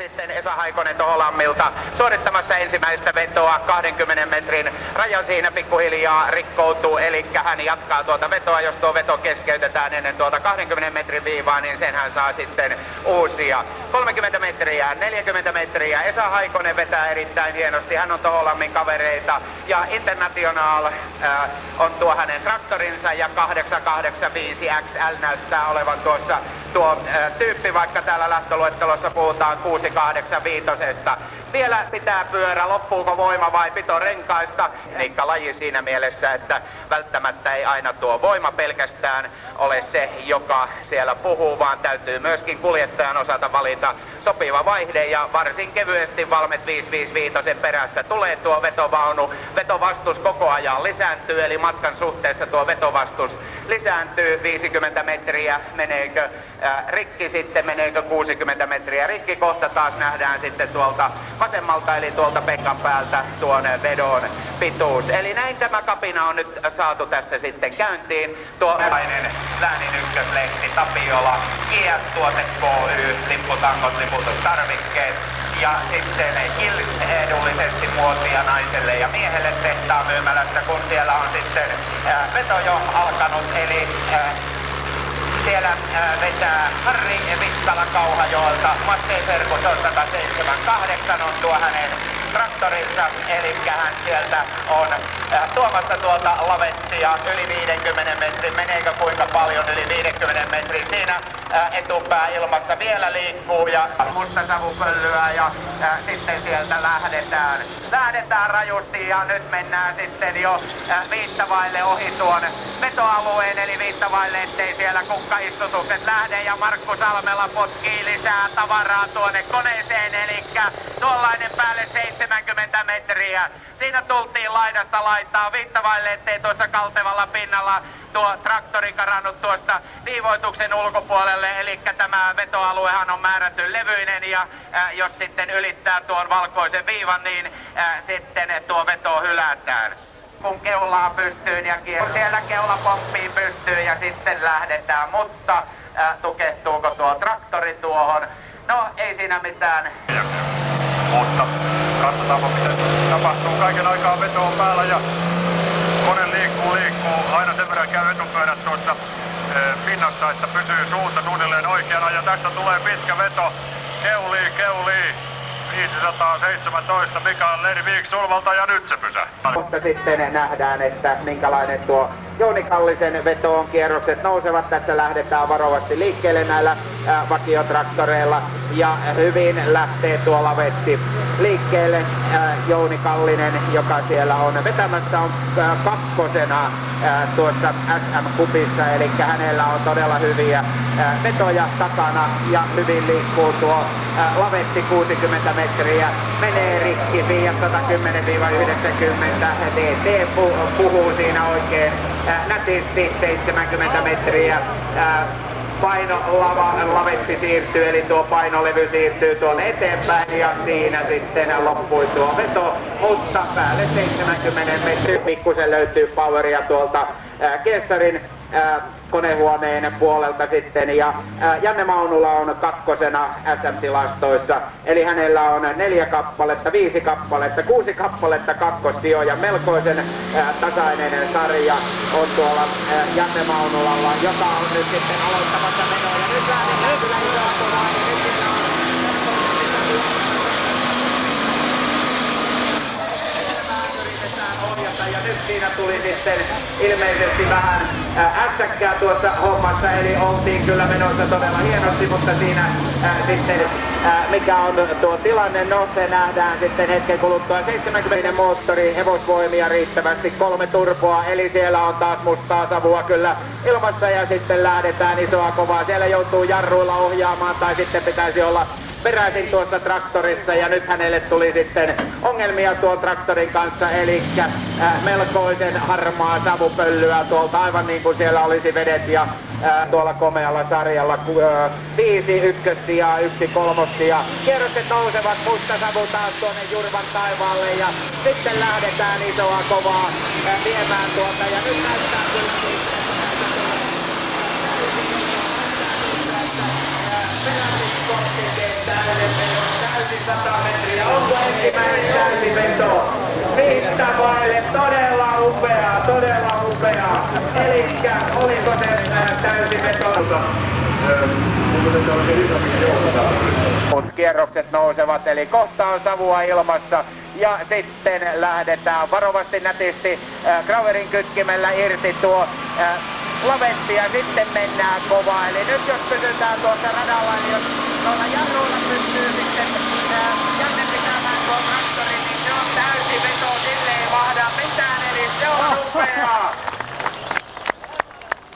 sitten Esa Haikonen Toholammilta suorittamassa ensimmäistä vetoa. 20 metrin raja siinä pikkuhiljaa rikkoutuu, eli hän jatkaa tuota vetoa. Jos tuo veto keskeytetään ennen tuota 20 metrin viivaa, niin sen hän saa sitten uusia. 30 metriä, 40 metriä. Esa Haikonen vetää erittäin hienosti. Hän on Toholammin kavereita. Ja International on tuo hänen traktorinsa ja 885 XL näyttää olevan tuossa tuo tyyppi, vaikka täällä lähtöluettelossa puhutaan 685. Vielä pitää pyörä, loppuuko voima vai pitorenkaista. Niikka laji siinä mielessä, että välttämättä ei aina tuo voima pelkästään ole se, joka siellä puhuu, vaan täytyy myöskin kuljettajan osata valita sopiva vaihde, ja varsin kevyesti Valmet 555 perässä tulee tuo vetovaunu. Vetovastus koko ajan lisääntyy, eli matkan suhteessa tuo vetovastus lisääntyy. 50 metriä, meneekö rikki sitten, meneekö 60 metriä rikki. Kohta taas nähdään sitten tuolta vasemmalta, eli tuolta Pekan päältä tuon vedon pituus. Eli näin tämä kapina on nyt saatu tässä sitten käyntiin. Tuo Läänin ykköslehti Tapiola, IS Tuote KY, lipputangot, liputustarvikkeet. Ja sitten Kills edullisesti muotia naiselle ja miehelle tehtaan myymälästä, kun siellä on sitten veto jo alkanut. Eli siellä vetää Harri Vittala Kauhajoelta. Massey Ferguson 178 on tuo hänen traktorinsa, eli hän sieltä on tuomassa tuolta lavettia yli 50 metrin. Meneekö kuinka paljon yli 50 metrin? Siinä etupää ilmassa vielä liikkuu ja mustasavupöllyä ja sitten sieltä lähdetään rajusti ja nyt mennään sitten jo viittavaille ohi tuon vetoalueen, eli viittavaille, ettei siellä kukkaistutukset lähde, ja Markku Salmela potkii lisää tavaraa tuonne koneeseen, eli tuollainen päälle 70 metriä. Siinä tultiin laidasta laitaa viittavaille, ettei tuossa kaltevalla pinnalla tuo traktori karannut tuosta viivoituksen ulkopuolelle, eli tämä vetoaluehan on määrätty levyinen, ja jos sitten ylittää tuon valkoisen viivan, niin sitten tuo veto hylätään. Kun keulaa pystyyn ja siellä keula pomppii pystyyn ja sitten lähdetään, mutta tukehtuuko tuo traktori tuohon? No ei siinä mitään. Mutta katsotaanpa miten tapahtuu. Kaiken aikaa veto on päällä ja kone liikkuu. Aina sen verran käy etupyörät tuossa pinnassa, että pysyy suunta suunnilleen oikeana. Ja tästä tulee pitkä veto. Keulii. 517 Mikael Lervik Sulvalta ja nyt se pysähtää. Mutta sitten nähdään, että minkälainen tuo Jouni Kallisen veto on. Kierrokset nousevat. Tässä lähdetään varovasti liikkeelle näillä vakiotraktoreilla ja hyvin lähtee tuo lavetti liikkeelle. Jouni Kallinen, joka siellä on vetämässä, on kakkosena tuossa SM-kupissa, eli hänellä on todella hyviä vetoja takana ja hyvin liikkuu tuo lavetti 60 metriä. Menee rikki Fiat 110-90, DT puhuu siinä oikein nätisti 70 metriä. Lavetti siirtyy, eli tuo painolevy siirtyy tuonne eteenpäin ja siinä sitten loppui tuo veto, mutta päälle 70 metriä pikkusen löytyy poweria tuolta Keessarin konehuoneen puolelta sitten, ja Janne Maunula on kakkosena SM-tilastoissa, eli hänellä on 4 kappaletta, 5 kappaletta, 6 kappaletta kakkossijoja. Melkoisen tasainen sarja on tuolla Janne Maunulalla, joka on nyt sitten aloittamassa menoa, ja nyt lähdetään kyllä isoa kovaa, ja nyt siellä on ja nyt siinä tuli sitten ilmeisesti vähän ässäkkää tuossa hommassa, eli oltiin kyllä menossa todella hienosti, mutta siinä sitten mikä on tuo tilanne, no se nähdään sitten hetken kuluttua. 70 moottori, hevosvoimia riittävästi, 3 turboa, eli siellä on taas mustaa savua kyllä ilmassa ja sitten lähdetään isoa kovaa. Siellä joutuu jarruilla ohjaamaan tai sitten pitäisi olla peräisin tuossa traktorissa, ja nyt hänelle tuli sitten ongelmia tuon traktorin kanssa, eli melkoisen harmaa savupöllyä tuolta, aivan niin kuin siellä olisi vedet, ja tuolla komealla sarjalla 5 ykkössijaa, 1 kolmossijaa. Kierrokset nousevat, musta savu taas tuonne Jurvan taivaalle, ja sitten lähdetään isoa kovaa viemään tuolta, ja nyt näyttää kyllä perätyskortti täyden 100 metriä. Onko ensimmäinen täysiveto? Mittavaille todella upeaa. Elikkä oliko se täysiveto? Mut kierrokset nousevat, eli kohta on savua ilmassa ja sitten lähdetään varovasti nätisti Graverin kytkimellä irti tuo lavetti ja sitten mennään kovaa. Eli nyt jos pysytään tuossa radalla, niin jos tuolla jarruilla pystyy sitten Janne pitämään tuo traktori, niin se on täysi veto, sille ei mahda mitään, eli se on upeaa.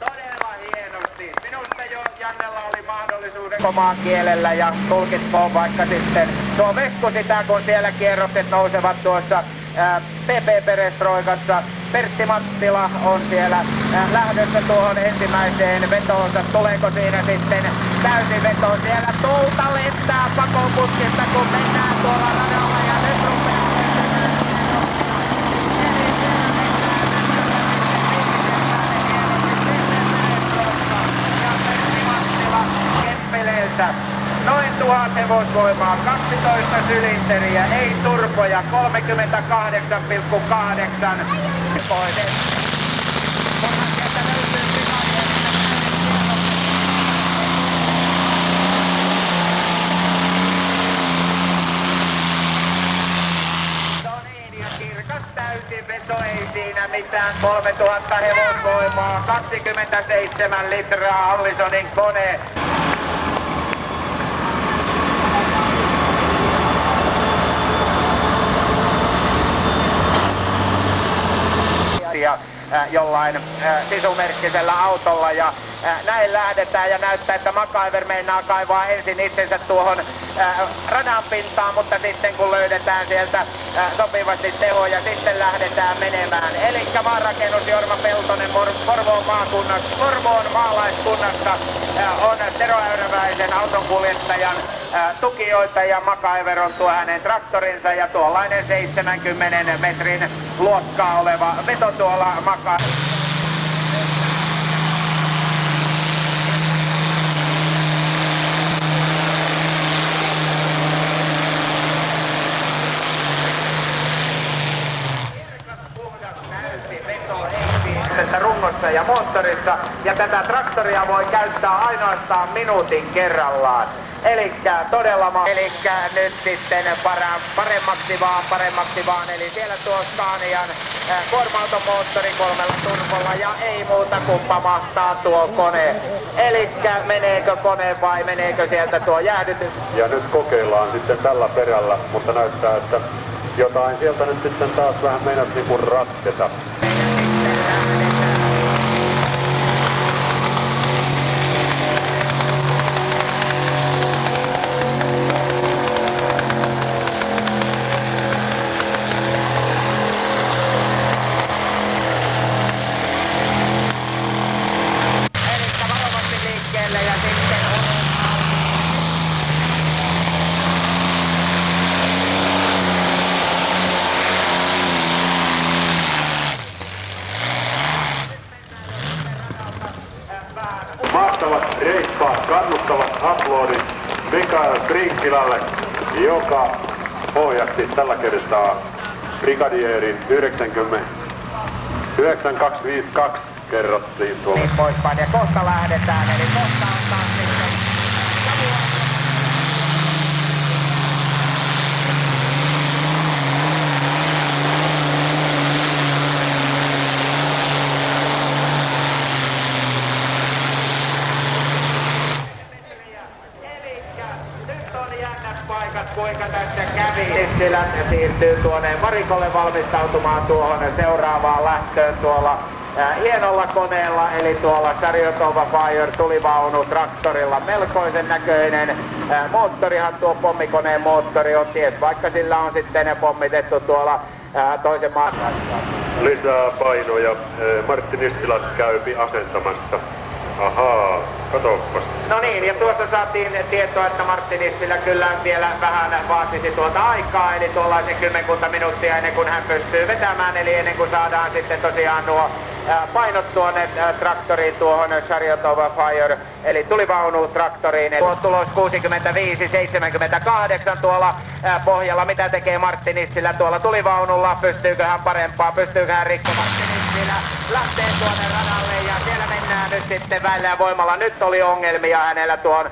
Todella hienosti. Minusta jo Jannella oli mahdollisuuden omaa kielellä ja tulkitkoon vaikka sitten tuo Vesku sitä, kun siellä kierrokset nousevat tuossa PP-perestroikassa. Pertti Mattila on siellä lähdössä tuohon ensimmäiseen vetoonsa. Tuleeko siinä sitten täysi veto? Siellä tulta lentää pakoputkista, kun mennään tuolla radalla ja nyt rupeaa Kempeleeltä noin 1000 hevosvoimaa, 12 sylinteriä, ei turboja, 38,8. Täysiveto, ei siinä mitään, 3000 hevosvoimaa, 27 litraa Allisonin kone. Jollain sisumerkkisellä autolla ja näin lähdetään ja näyttää, että MacGyver meinaa kaivaa ensin itsensä tuohon radan pintaan, mutta sitten kun löydetään sieltä sopivasti tehoja, sitten lähdetään menemään. Elikkä maanrakennus Jorma Peltonen Porvoon maalaiskunnasta on Tero Äyräväisen autonkuljettajan tukijoita ja MacGyver on tuo hänen traktorinsa ja tuollainen 70 metrin luokkaa oleva veto tuolla MacGyver. Rungossa ja moottorissa ja tätä traktoria voi käyttää ainoastaan minuutin kerrallaan. Elikkä todella nyt sitten paremmaksi vaan, eli siellä tuo Scanian kuorma-automoottori 3 turbolla ja ei muuta kuin pamahtaa tuo kone. Elikkä meneekö kone vai meneekö sieltä tuo jäähdytys? Ja nyt kokeillaan sitten tällä perällä, mutta näyttää, että jotain sieltä nyt sitten taas vähän meinasi niin kuin ratketa. Mahtavat, reippaat, kannustavat aplodit Mikael Krinkilälle, joka pohjasti tällä kertaa brigadierin 9252 kerrottiin tuolla. Niin poispäin ja kohta lähdetään, eli kohta on taas sitten kuinka tässä kävi. Tissilä siirtyy tuonne varikolle valmistautumaan tuohon seuraavaan lähtöön tuolla hienolla koneella, eli tuolla Chariotova Fire tulivaunu traktorilla. Melkoisen näköinen moottorihan tuo pommikoneen moottori on, ties vaikka sillä on sitten pommitettu tuolla toisen maan. Lisää painoja. Martti Nissilä käypi asentamassa. Ahaa, katoppas. No niin, ja tuossa saatiin tietoa, että Martti Nissilä kyllä vielä vähän vaatisi tuota aikaa, eli tuollaisen 10 minuuttia ennen kuin hän pystyy vetämään, eli ennen kuin saadaan sitten tosiaan nuo painot tuonne traktoriin tuohon Chariot of Fire, eli tulivaunu traktoriin. Tuo tulos 65-78 tuolla pohjalla. Mitä tekee Martti Nissilä tuolla tulivaunulla? Pystyykö hän parempaa? Pystyykö hän rikkomaan? Nissilä lähtee tuonne radalle ja siellä mennään nyt sitten väillä ja voimalla. Nyt oli ongelmia hänellä tuon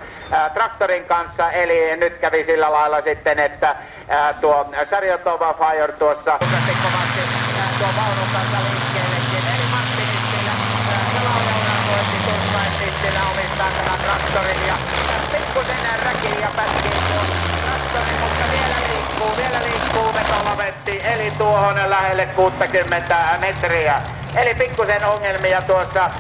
traktorin kanssa, eli nyt kävi sillä lailla sitten, että tuo Chariot of Fire tuossa kovasti tuo vaunun kanssa liikkeellekin. Eli Martti Nissilä Laura-urakointi Turkkain Nissilä omistaa tämän traktorin ja pikkusen räkiin ja pätkii tuon traktorin, mutta vielä liikkuu vetolavetti, eli tuohon lähelle 60 metriä. Eli pikkusen ongelmia tuossa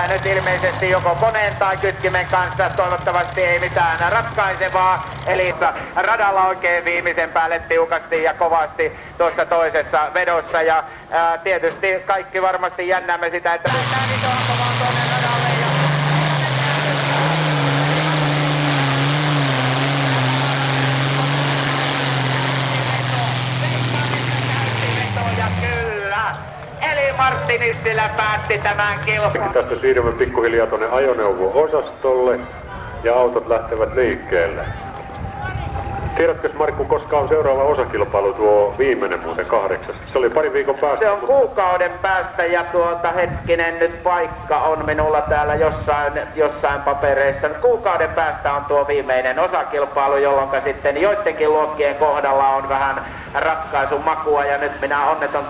nyt ilmeisesti joko koneen tai kytkimen kanssa, toivottavasti ei mitään ratkaisevaa. Eli radalla oikein viimeisen päälle tiukasti ja kovasti tuossa toisessa vedossa. Ja tietysti kaikki varmasti jännäämme sitä, että päästään nyt alkamaan tuonne radalle. Ja kyllä. Eli Martti Nissilä päätti tämän kilpailun. Tästä siirrymme pikkuhiljaa tuonne ajoneuvo-osastolle ja autot lähtevät liikkeelle. Tiedätkö Markku, koska on seuraava osakilpailu, tuo viimeinen muuten 8? Se oli pari viikon päästä. Se on kuukauden päästä ja hetkinen nyt paikka on minulla täällä jossain papereissa. Kuukauden päästä on tuo viimeinen osakilpailu, jolloin sitten joidenkin luokkien kohdalla on vähän ratkaisun makua ja nyt minä onneton